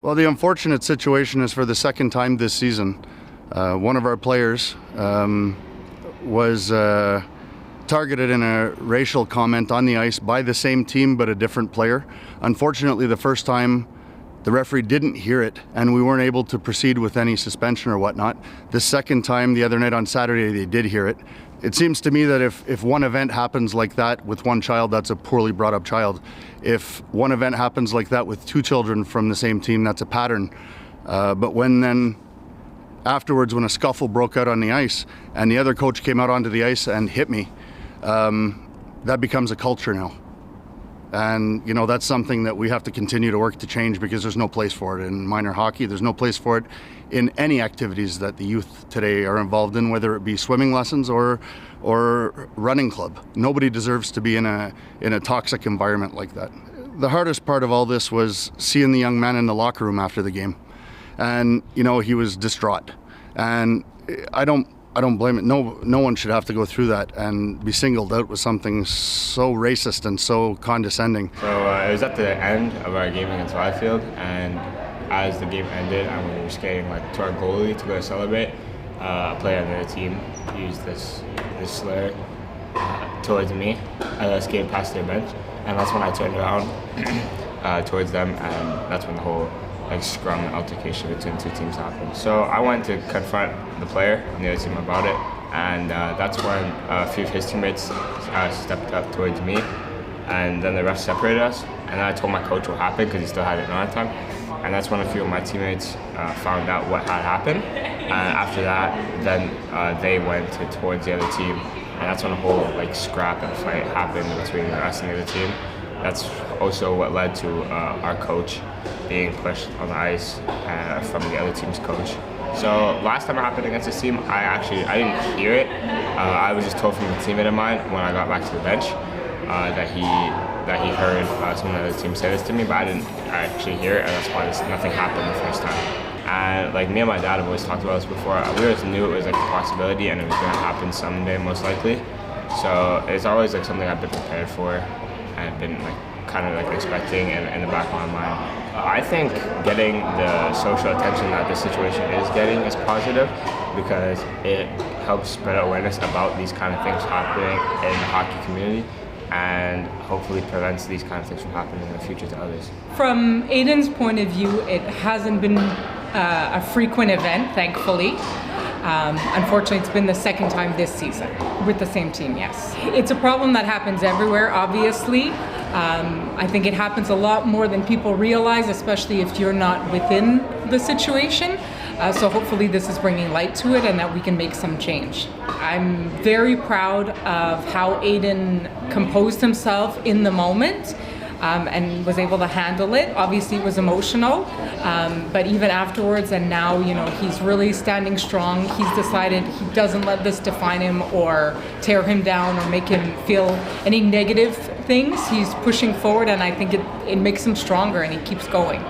Well, the unfortunate situation is for the second time this season, one of our players was targeted in a racial comment on the ice by the same team but a different player. Unfortunately, the first time the referee didn't hear it and we weren't able to proceed with any suspension or whatnot. The second time, the other night on Saturday, they did hear it. It seems to me that if one event happens like that with one child, that's a poorly brought up child. If one event happens like that with two children from the same team, that's a pattern. But when then afterwards, when a scuffle broke out on the ice and the other coach came out onto the ice and hit me, that becomes a culture now. And, you know, that's something that we have to continue to work to change because there's no place for it in minor hockey. There's no place for it in any activities that the youth today are involved in, whether it be swimming lessons or running club. Nobody deserves to be in a toxic environment like that. The hardest part of all this was seeing the young man in the locker room after the game. And, you know, he was distraught. And I don't blame it. No one should have to go through that and be singled out with something so racist and so condescending. So it was at the end of our game against Valleyfield, and as the game ended and we were skating to our goalie to go celebrate, a player on the other team used this slur towards me as I skated past their bench, and that's when I turned around towards them, and that's when the whole scrum altercation between two teams happened. So I went to confront the player on the other team about it, and that's when a few of his teammates stepped up towards me, and then the refs separated us, and then I told my coach what happened because he still had it on at the time, and that's when a few of my teammates found out what had happened, and after that then they went towards the other team, and that's when a whole scrap and fight happened between us and the other team. That's also what led to our coach being pushed on the ice from the other team's coach. So last time it happened against this team, I didn't hear it. I was just told from a teammate of mine when I got back to the bench that he heard someone on the other team say this to me, but I didn't actually hear it, and that's why nothing happened the first time. And me and my dad have always talked about this before. We always knew it was a possibility and it was going to happen someday, most likely. So it's always something I've been prepared for. I've been expecting in the back of my mind. I think getting the social attention that this situation is getting is positive because it helps spread awareness about these kind of things happening in the hockey community and hopefully prevents these kind of things from happening in the future to others. From Aiden's point of view, it hasn't been a frequent event, thankfully. Unfortunately, it's been the second time this season with the same team, yes. It's a problem that happens everywhere, obviously. I think it happens a lot more than people realize, especially if you're not within the situation. So hopefully this is bringing light to it and that we can make some change. I'm very proud of how Aiden composed himself in the moment. And was able to handle it. Obviously it was emotional, but even afterwards and now, he's really standing strong. He's decided he doesn't let this define him or tear him down or make him feel any negative things. He's pushing forward, and I think it makes him stronger and he keeps going.